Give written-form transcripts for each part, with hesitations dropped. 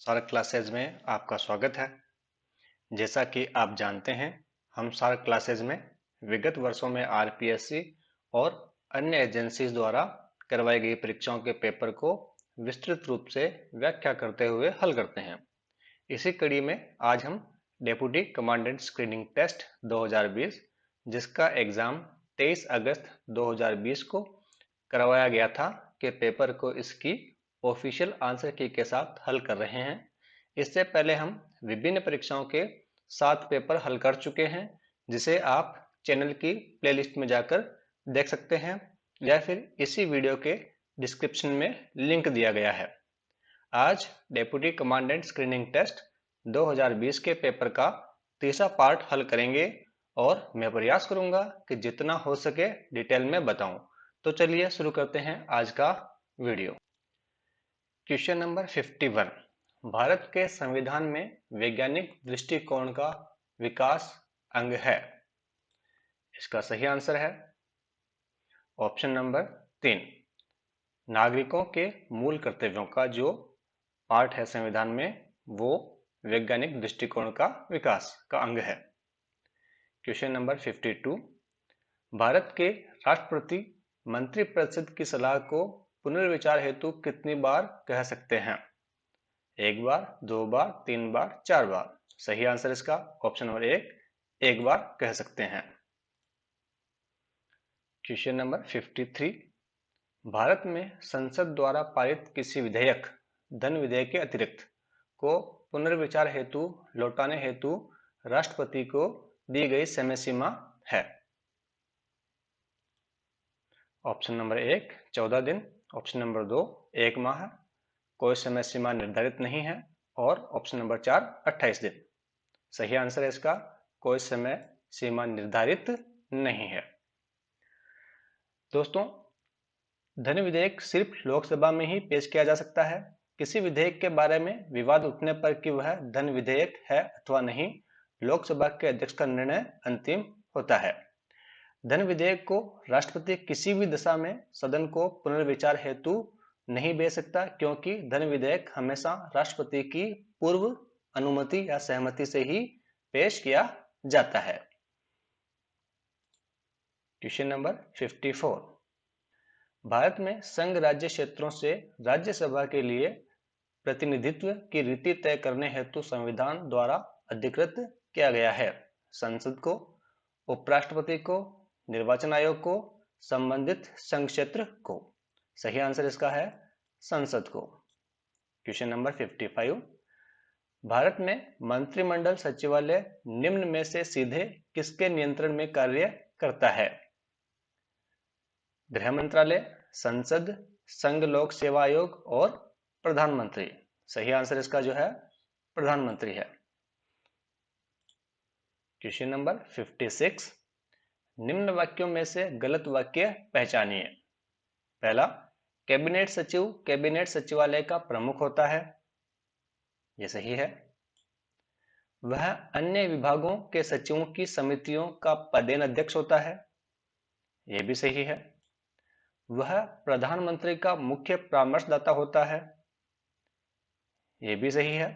सार क्लासेज में आपका स्वागत है। जैसा कि आप जानते हैं, हम सार क्लासेज में विगत वर्षों में आरपीएससी और अन्य एजेंसीज द्वारा करवाई गई परीक्षाओं के पेपर को विस्तृत रूप से व्याख्या करते हुए हल करते हैं। इसी कड़ी में आज हम डेप्यूटी कमांडेंट स्क्रीनिंग टेस्ट 2020 जिसका एग्जाम 23 अगस्त 2020 को करवाया गया था के पेपर को इसकी ऑफिशियल आंसर की के साथ हल कर रहे हैं। इससे पहले हम विभिन्न परीक्षाओं के 7 पेपर हल कर चुके हैं, जिसे आप चैनल की प्लेलिस्ट में जाकर देख सकते हैं या फिर इसी वीडियो के डिस्क्रिप्शन में लिंक दिया गया है। आज डेप्यूटी कमांडेंट स्क्रीनिंग टेस्ट 2020 के पेपर का तीसरा पार्ट हल करेंगे और मैं प्रयास करूंगा कि जितना हो सके डिटेल में बताऊं। तो चलिए शुरू करते हैं आज का वीडियो। क्वेश्चन नंबर 51, भारत के संविधान में वैज्ञानिक दृष्टिकोण का विकास अंग है। इसका सही आंसर है ऑप्शन नंबर 3। नागरिकों के मूल कर्तव्यों का जो पार्ट है संविधान में, वो वैज्ञानिक दृष्टिकोण का विकास का अंग है। क्वेश्चन नंबर 52, भारत के राष्ट्रपति मंत्रिपरिषद की सलाह को पुनर्विचार हेतु कितनी बार कह सकते हैं? 1 बार, 2 बार, 3 बार, 4 बार। सही आंसर इसका ऑप्शन नंबर 1 बार कह सकते हैं। क्वेश्चन नंबर 53, भारत में संसद द्वारा पारित किसी विधेयक, धन विधेयक के अतिरिक्त, को पुनर्विचार हेतु लौटाने हेतु राष्ट्रपति को दी गई समय सीमा है? ऑप्शन नंबर 1 14 दिन, ऑप्शन नंबर 2 1 माह, कोई समय सीमा निर्धारित नहीं है, और ऑप्शन नंबर 4 28 दिन। सही आंसर है इसका कोई समय सीमा निर्धारित नहीं है। दोस्तों, धन विधेयक सिर्फ लोकसभा में ही पेश किया जा सकता है। किसी विधेयक के बारे में विवाद उठने पर कि वह धन विधेयक है अथवा नहीं, लोकसभा के अध्यक्ष का निर्णय अंतिम होता है। धन विधेयक को राष्ट्रपति किसी भी दशा में सदन को पुनर्विचार हेतु नहीं भेज सकता, क्योंकि धन विधेयक हमेशा राष्ट्रपति की पूर्व अनुमति या सहमति से ही पेश किया जाता है। क्वेश्चन नंबर 54, भारत में संघ राज्य क्षेत्रों से राज्यसभा के लिए प्रतिनिधित्व की रीति तय करने हेतु संविधान द्वारा अधिकृत किया गया है। संसद को, उपराष्ट्रपति को, निर्वाचन आयोग को, संबंधित संघ क्षेत्र को। सही आंसर इसका है संसद को। क्वेश्चन नंबर 55, भारत में मंत्रिमंडल सचिवालय निम्न में से सीधे किसके नियंत्रण में कार्य करता है? गृह मंत्रालय, संसद, संघ लोक सेवा आयोग और प्रधानमंत्री। सही आंसर इसका जो है प्रधानमंत्री है। क्वेश्चन नंबर 56, निम्न वाक्यों में से गलत वाक्य पहचानिए। पहला, कैबिनेट सचिव कैबिनेट सचिवालय का प्रमुख होता है। यह सही है। वह अन्य विभागों के सचिवों की समितियों का पदेन अध्यक्ष होता है। यह भी सही है। वह प्रधानमंत्री का मुख्य परामर्शदाता होता है। यह भी सही है।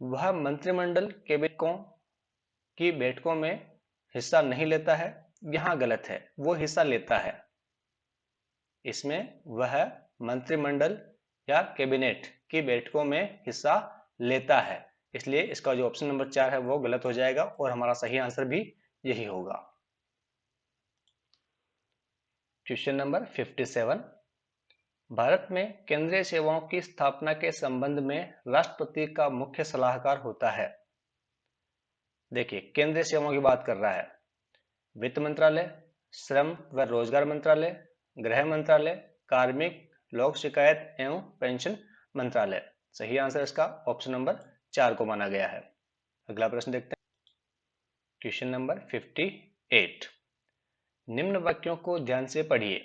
वह मंत्रिमंडल कैबिनेटों की बैठकों में हिस्सा नहीं लेता है। यहां गलत है, वो हिस्सा लेता है। इसमें वह मंत्रिमंडल या कैबिनेट की बैठकों में हिस्सा लेता है, इसलिए इसका जो ऑप्शन नंबर 4 है वो गलत हो जाएगा और हमारा सही आंसर भी यही होगा। क्वेश्चन नंबर 57, भारत में केंद्रीय सेवाओं की स्थापना के संबंध में राष्ट्रपति का मुख्य सलाहकार होता है। देखिए, केंद्रीय सेवाओं की बात कर रहा है। वित्त मंत्रालय, श्रम व रोजगार मंत्रालय, गृह मंत्रालय, कार्मिक, लोक शिकायत एवं पेंशन मंत्रालय। सही आंसर इसका ऑप्शन नंबर 4 को माना गया है। अगला प्रश्न देखते हैं। क्वेश्चन नंबर 58, निम्न वाक्यों को ध्यान से पढ़िए।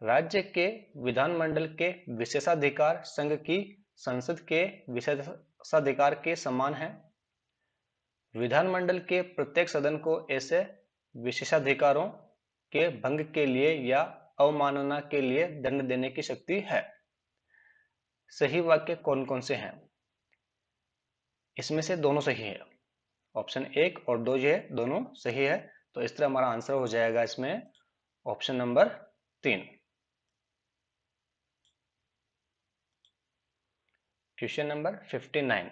राज्य के विधानमंडल के विशेषाधिकार संघ की संसद के विशेषाधिकार के समान है। विधानमंडल के प्रत्येक सदन को ऐसे विशेषाधिकारों के भंग के लिए या अवमानना के लिए दंड देने की शक्ति है। सही वाक्य कौन कौन से हैं? इसमें से दोनों सही है, ऑप्शन 1 और 2 जो है दोनों सही है। तो इस तरह हमारा आंसर हो जाएगा इसमें ऑप्शन नंबर 3। क्वेश्चन नंबर 59,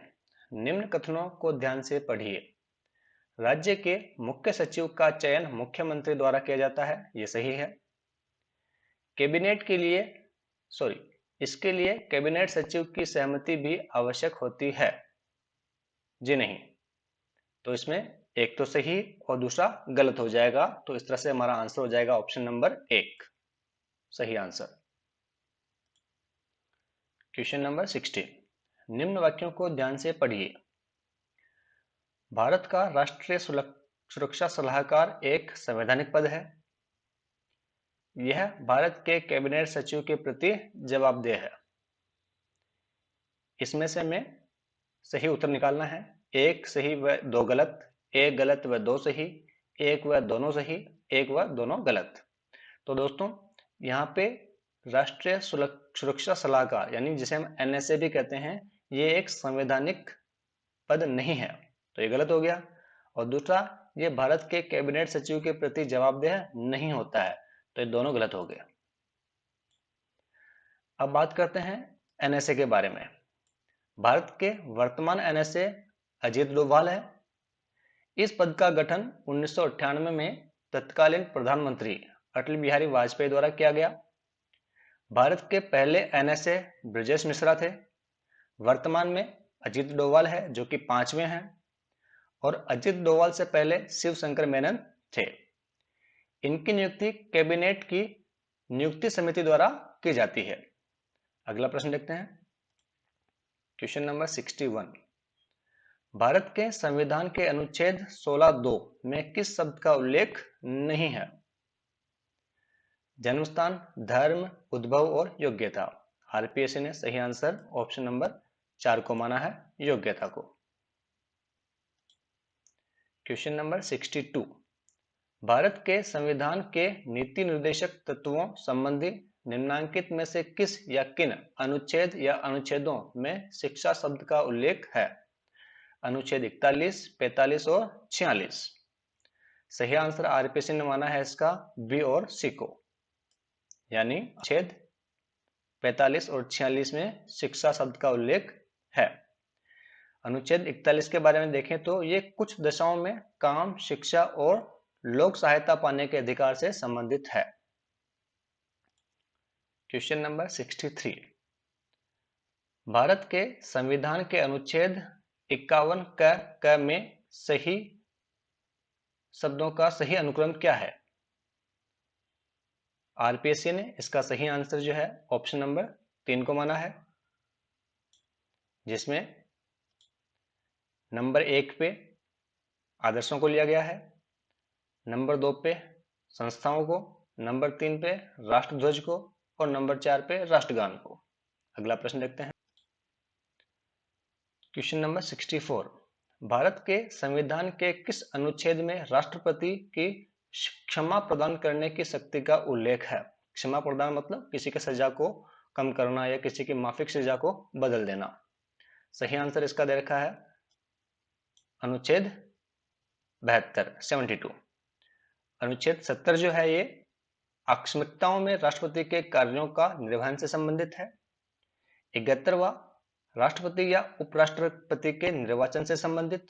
निम्न कथनों को ध्यान से पढ़िए। राज्य के मुख्य सचिव का चयन मुख्यमंत्री द्वारा किया जाता है, ये सही है। कैबिनेट के लिए इसके लिए कैबिनेट सचिव की सहमति भी आवश्यक होती है, जी नहीं। तो इसमें एक तो सही और दूसरा गलत हो जाएगा। तो इस तरह से हमारा आंसर हो जाएगा ऑप्शन नंबर 1 सही आंसर। क्वेश्चन नंबर 60, निम्न वाक्यों को ध्यान से पढ़िए। भारत का राष्ट्रीय सुरक्षा सलाहकार एक संवैधानिक पद है। यह भारत के कैबिनेट सचिव के प्रति जवाबदेह है। इसमें से हमें सही उत्तर निकालना है। एक सही व 2 गलत, एक गलत व 2 सही, एक व दोनों सही, एक व दोनों गलत। तो दोस्तों यहाँ पे राष्ट्रीय सुरक्षा सलाहकार यानी जिसे हम एनएसए भी कहते हैं, ये एक संवैधानिक पद नहीं है, तो ये गलत हो गया। और दूसरा, ये भारत के कैबिनेट सचिव के प्रति जवाबदेह नहीं होता है, तो ये दोनों गलत हो गए। अब बात करते हैं एनएसए के बारे में। भारत के वर्तमान एनएसए अजीत डोभाल है। इस पद का गठन 1998 में तत्कालीन प्रधानमंत्री अटल बिहारी वाजपेयी द्वारा किया गया। भारत के पहले एनएसए ब्रजेश मिश्रा थे। वर्तमान में अजीत डोभाल है जो कि 5वें हैं, और अजीत डोभाल से पहले शिव शंकर मेनन थे। इनकी नियुक्ति कैबिनेट की नियुक्ति समिति द्वारा की जाती है। अगला प्रश्न देखते हैं। क्वेश्चन नंबर 61, भारत के संविधान के अनुच्छेद 16(2) में किस शब्द का उल्लेख नहीं है? जन्मस्थान, धर्म, उद्भव और योग्यता। आरपीएससी ने सही आंसर ऑप्शन नंबर 4 को माना है, योग्यता को। क्वेश्चन नंबर 62, भारत के संविधान के नीति निर्देशक तत्वों संबंधी निम्नांकित में से किस या किन अनुच्छेद या अनुच्छेदों में शिक्षा शब्द का उल्लेख है? अनुच्छेद 41, 45 और 46। सही आंसर आरपीएससी ने माना है इसका बी और सी को, यानी अनुच्छेद 45 और 46 में शिक्षा शब्द का उल्लेख है। अनुच्छेद 41 के बारे में देखें तो ये कुछ दशाओं में काम, शिक्षा और लोक सहायता पाने के अधिकार से संबंधित है। क्वेश्चन नंबर 63, भारत के संविधान के अनुच्छेद 51 क में सही शब्दों का सही अनुक्रम क्या है? आरपीएससी ने इसका सही आंसर जो है ऑप्शन नंबर 3 को माना है, जिसमें नंबर 1 पे आदर्शों को लिया गया है, नंबर 2 पे संस्थाओं को, नंबर 3 पे राष्ट्रध्वज को और नंबर 4 पे राष्ट्रगान को। अगला प्रश्न देखते हैं। क्वेश्चन नंबर 64, भारत के संविधान के किस अनुच्छेद में राष्ट्रपति की क्षमा प्रदान करने की शक्ति का उल्लेख है? क्षमा प्रदान मतलब किसी की सजा को कम करना या किसी की माफिक सजा को बदल देना। सही आंसर इसका दे रखा है अनुच्छेद 72। अनुच्छेद 70 जो है ये आकस्मिकताओं में राष्ट्रपति के कार्यों का निर्वहन से संबंधित है। 71वां राष्ट्रपति या उपराष्ट्रपति के निर्वाचन से संबंधित,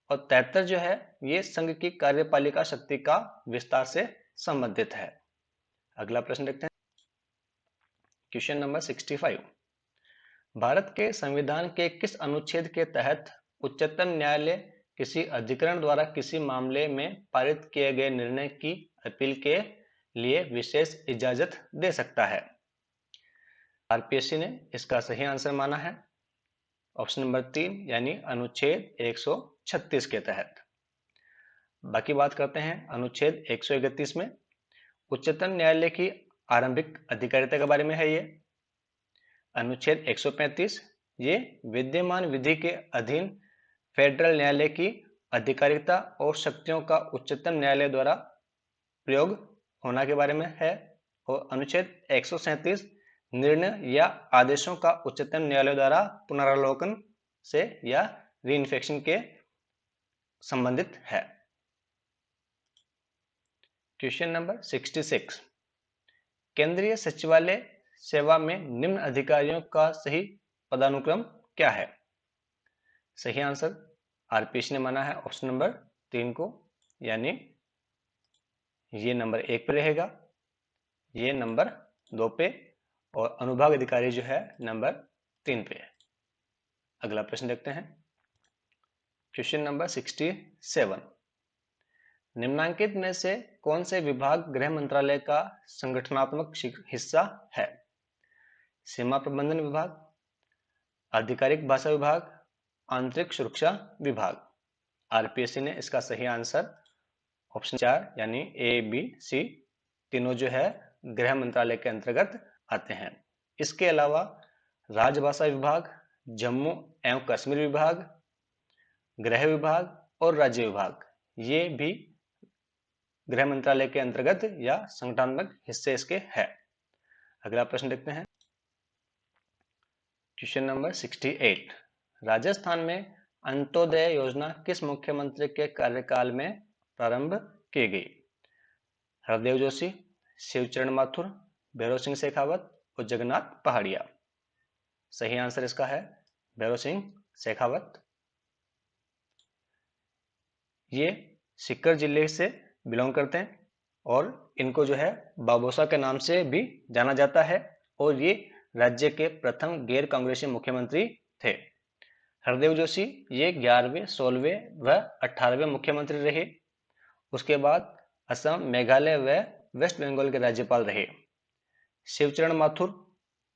और 73 जो है ये संघ की कार्यपालिका शक्ति का विस्तार से संबंधित है। अगला प्रश्न देखते हैं। क्वेश्चन नंबर 65, भारत के संविधान के किस अनुच्छेद के तहत उच्चतम न्यायालय किसी अधिकरण द्वारा किसी मामले में पारित किए गए निर्णय की अपील के लिए विशेष इजाजत दे सकता है? आरपीएससी ने इसका सही आंसर माना है ऑप्शन नंबर 3 यानी अनुच्छेद 136 के तहत। बाकी बात करते हैं अनुच्छेद 131 में उच्चतम न्यायालय की आरंभिक अधिकारिता के बारे में है ये। अनुच्छेद 135 ये विद्यमान विधि के अधीन फेडरल न्यायालय की अधिकारिता और शक्तियों का उच्चतम न्यायालय द्वारा प्रयोग होना के बारे में है। और अनुच्छेद 137 निर्णय या आदेशों का उच्चतम न्यायालय द्वारा पुनरावलोकन से या रीइंफेक्शन के संबंधित है। क्वेश्चन नंबर 66, केंद्रीय सचिवालय सेवा में निम्न अधिकारियों का सही पदानुक्रम क्या है? सही आंसर आरपीएस ने माना है ऑप्शन नंबर 3 को, यानी ये नंबर 1 पे रहेगा, ये नंबर 2 पे और अनुभाग अधिकारी जो है नंबर 3 पे है। अगला प्रश्न देखते हैं। क्वेश्चन नंबर 67, निम्नांकित में से कौन से विभाग गृह मंत्रालय का संगठनात्मक हिस्सा है? सीमा प्रबंधन विभाग, आधिकारिक भाषा विभाग, आंतरिक सुरक्षा विभाग। आरपीएससी ने इसका सही आंसर ऑप्शन 4 यानी ए बी सी तीनों जो है गृह मंत्रालय के अंतर्गत आते हैं। इसके अलावा राजभाषा विभाग, जम्मू एवं कश्मीर विभाग, गृह विभाग और राज्य विभाग ये भी गृह मंत्रालय के अंतर्गत या संगठनात्मक हिस्से इसके है। अगला प्रश्न देखते हैं। क्वेश्चन नंबर 68, राजस्थान में अंत्योदय योजना किस मुख्यमंत्री के कार्यकाल में प्रारंभ की गई? हरदेव जोशी, शिवचरण माथुर, भैरव सिंह शेखावत और जगन्नाथ पहाड़िया। सही आंसर इसका है भैरव सिंह शेखावत। ये सीकर जिले से बिलोंग करते हैं और इनको जो है बाबोसा के नाम से भी जाना जाता है और ये राज्य के प्रथम गैर कांग्रेसी मुख्यमंत्री थे। हरदेव जोशी ये 11वें, 16वें व 18वें मुख्यमंत्री रहे। उसके बाद असम, मेघालय व वेस्ट बंगाल के राज्यपाल रहे। शिवचरण माथुर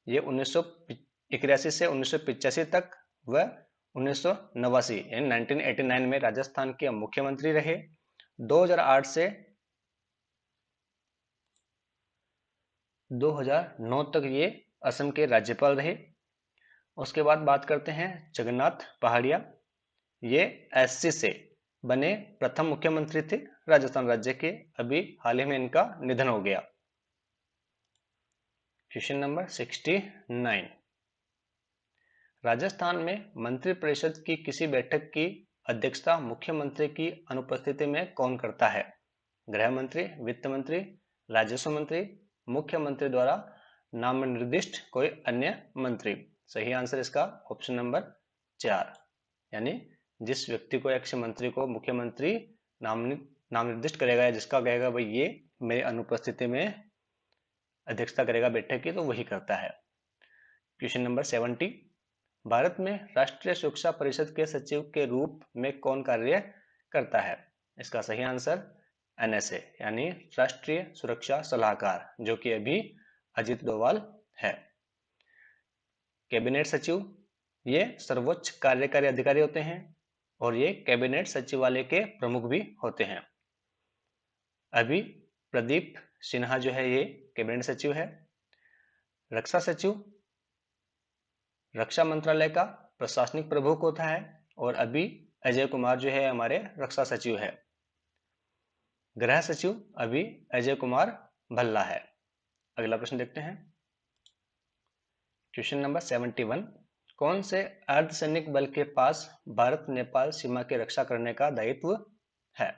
ये 1981 से 1985 तक व 1989 यानी 1989 में राजस्थान के मुख्यमंत्री रहे। 2008 से 2009 तक ये असम के राज्यपाल रहे। उसके बाद बात करते हैं जगन्नाथ पहाड़िया, ये एससी से बने प्रथम मुख्यमंत्री थे राजस्थान राज्य के। अभी हाल ही में इनका निधन हो गया। क्वेश्चन नंबर 69, राजस्थान में मंत्रिपरिषद की किसी बैठक की अध्यक्षता मुख्यमंत्री की अनुपस्थिति में कौन करता है? गृह मंत्री, वित्त मंत्री, राजस्व मंत्री, मुख्यमंत्री द्वारा नामनिर्दिष्ट कोई अन्य मंत्री। सही आंसर इसका ऑप्शन नंबर 4 यानी जिस व्यक्ति को या मंत्री को मुख्यमंत्री नामनिर्दिष्ट करेगा या जिसका कहेगा भाई ये मेरी अनुपस्थिति में अध्यक्षता करेगा बैठक की, तो वही करता है। क्वेश्चन नंबर 70, भारत में राष्ट्रीय सुरक्षा परिषद के सचिव के रूप में कौन कार्य करता है? इसका सही आंसर एनएसए यानी राष्ट्रीय सुरक्षा सलाहकार, जो कि अभी अजित डोभाल है। कैबिनेट सचिव ये सर्वोच्च कार्यकारी अधिकारी होते हैं और ये कैबिनेट सचिवालय के प्रमुख भी होते हैं। अभी प्रदीप सिन्हा जो है ये कैबिनेट सचिव है। रक्षा सचिव रक्षा मंत्रालय का प्रशासनिक प्रमुख होता है और अभी अजय कुमार जो है हमारे रक्षा सचिव है। गृह सचिव अभी अजय कुमार भल्ला है। अगला प्रश्न देखते हैं। क्वेश्चन नंबर 71, कौन से अर्धसैनिक बल के पास भारत नेपाल सीमा की रक्षा करने का दायित्व है?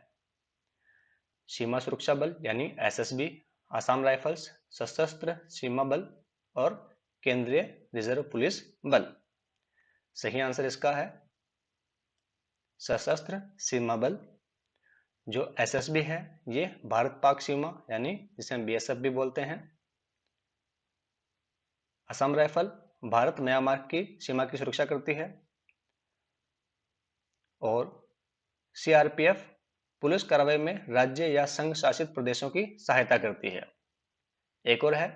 सीमा सुरक्षा बल यानी एसएसबी, आसाम राइफल्स, सशस्त्र सीमा बल और केंद्रीय रिजर्व पुलिस बल। सही आंसर इसका है सशस्त्र सीमा बल। जो एसएसबी है ये भारत पाक सीमा यानी जिसे हम बीएसएफ भी बोलते हैं। असम राइफल भारत म्यांमार की सीमा की सुरक्षा करती है और सीआरपीएफ पुलिस कार्रवाई में राज्य या संघ शासित प्रदेशों की सहायता करती है। एक और है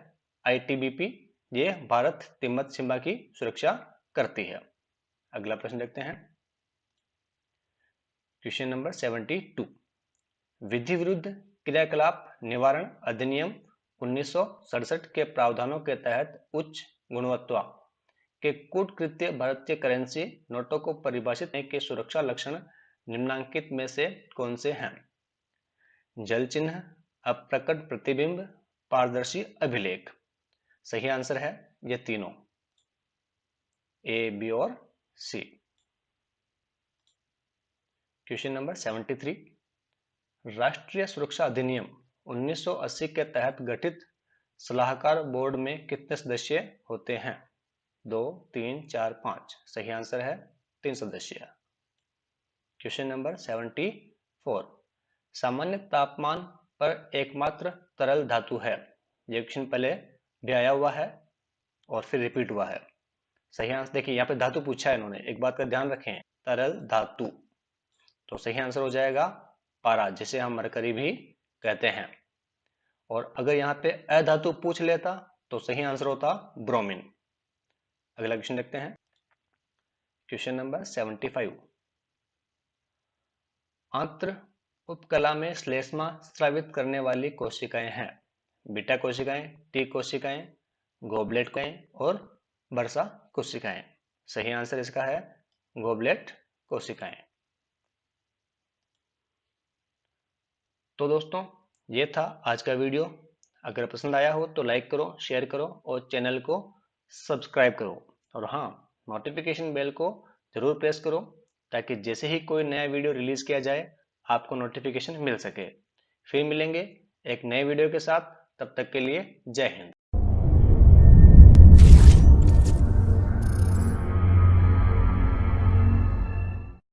आईटीबीपी, ये भारत तिब्बत सीमा की सुरक्षा करती है। अगला प्रश्न देखते हैं। क्वेश्चन नंबर 72, विधि विरुद्ध क्रियाकलाप निवारण अधिनियम 1967 के प्रावधानों के तहत उच्च गुणवत्ता के कूटकृत्य भारतीय करेंसी नोटों को परिभाषित करने के सुरक्षा लक्षण निम्नांकित में से कौन से हैं? जल चिन्ह, अप्रकट प्रतिबिंब, पारदर्शी अभिलेख। सही आंसर है ये तीनों, ए, बी और सी। क्वेश्चन नंबर 73, राष्ट्रीय सुरक्षा अधिनियम 1980 के तहत गठित सलाहकार बोर्ड में कितने सदस्य होते हैं? 2, 3, 4, 5। सही आंसर है 3 सदस्य। क्वेश्चन नंबर 74, सामान्य तापमान पर एकमात्र तरल धातु है। ये क्वेश्चन पहले भी आया हुआ है और फिर रिपीट हुआ है। सही आंसर देखिए, यहाँ पे धातु पूछा है इन्होंने, एक बात का ध्यान रखें, तरल धातु, तो सही आंसर हो जाएगा पारा, जिसे हम मरकरी भी कहते हैं। और अगर यहाँ पे अधातु पूछ लेता तो सही आंसर होता ब्रोमीन। अगला क्वेश्चन देखते हैं, क्वेश्चन नंबर 75, आंत्र उपकला में श्लेष्मा स्रावित करने वाली कोशिकाएं हैं। बीटा कोशिकाएं, टी कोशिकाएं, गोबलेट कोशिकाएं और वर्षा कोशिकाएं। सही आंसर इसका है गोबलेट कोशिकाएं। तो दोस्तों, ये था आज का वीडियो। अगर पसंद आया हो तो लाइक करो, शेयर करो और चैनल को सब्सक्राइब करो। और हाँ, नोटिफिकेशन बेल को जरूर प्रेस करो ताकि जैसे ही कोई नया वीडियो रिलीज किया जाए आपको नोटिफिकेशन मिल सके। फिर मिलेंगे एक नए वीडियो के साथ, तब तक के लिए जय हिंद।